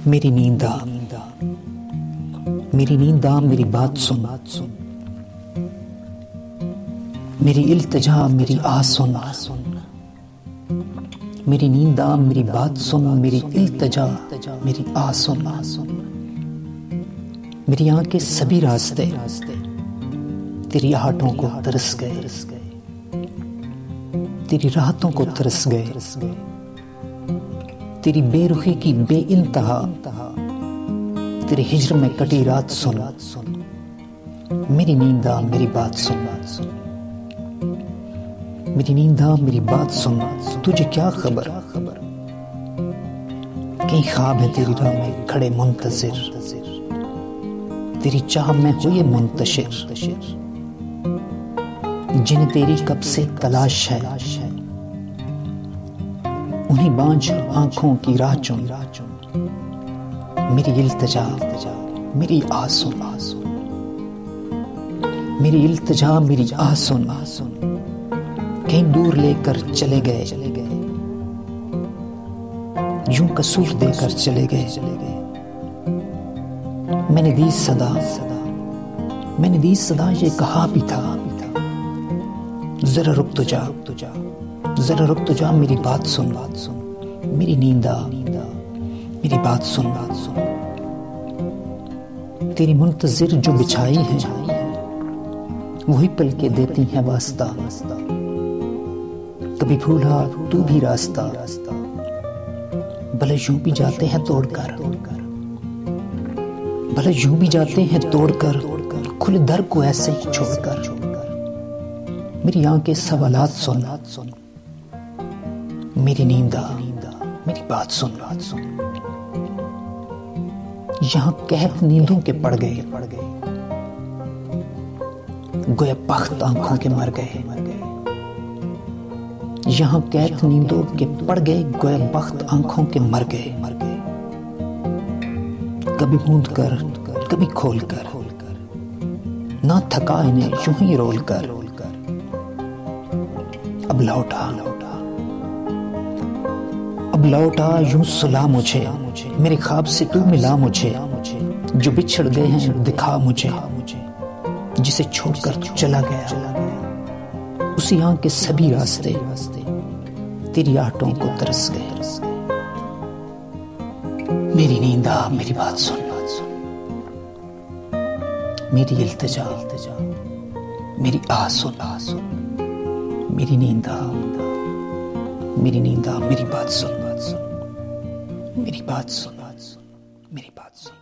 मेरी नींद आ, मेरी नींद आ, मेरी बात सुन, मेरी इल्तिजा, मेरी आस सुन, मेरी नींद आ, मेरी बात सुन, मेरी इल्तिजा, मेरी आस सुन। मेरी आंखें सभी रास्ते तेरी आहटों को तरस गए, तेरी राहतों को तरस गए, तेरी बेरुखी की बेइंतहा, तेरे हिज्र में कटी रात सुन। मेरी नींद आ, मेरी बात सुन, मेरी नींद आ, मेरी बात सुन। तुझे क्या खबर, कहीं ख्वाब है तेरी राह में खड़े मुंतजिर, तेरी चाह में हुए मुंतशिर, जिन्हें तेरी कब से तलाश है, उन्हीं बांझ आंखों की राह चुन। मेरी इल्तिजा, मेरी आस सुन, मेरी इल्तिजा, मेरी आस सुन। कहीं दूर लेकर चले गए, यूं कसूर देकर चले गए। मैंने दी सदा, मैंने दी सदा, ये कहा भी था, जरा रुक तो जा, जरा रुक तो जा, मेरी बात सुन। मेरी नींद आ, मेरी बात सुन। तेरी मुंतजिर जो बिछाई है, वही पल के देती है वास्ता। कभी भूला तू भी रास्ता, भले यूं भी जाते हैं तोड़कर, भले यूं भी जाते हैं तोड़कर, खुले दर को ऐसे ही छोड़कर। मेरी आंखें सवालात सुन, मेरी नींद आ, मेरी बात सुन। यहां कहत नींदों के पड़ गए, गोया बख्त आंखों के मर गए। यहां कहत नींदों के पड़ गए, गोया बख्त आंखों के मर गए। कभी मूंद कर, कभी खोल कर, ना थका इन्हें यूं ही रोल कर। अब लौटा, अब लौटा यूं सुला मुझे, मेरे ख्वाब से तू मिला मुझे। जो बिछड़ गए हैं दिखा मुझे, जिसे छोड़कर तू चला गया। उसी आंख के सभी रास्ते तेरी आहटों को तरस गए। मेरी नींद आ, मेरी बात सुन, मेरी इल्तिजा, मेरी आस सुन। मेरी नींद आ, मेरी नींद आ, मेरी बात सुन, मेरी बात सुन, मेरी बात सुन।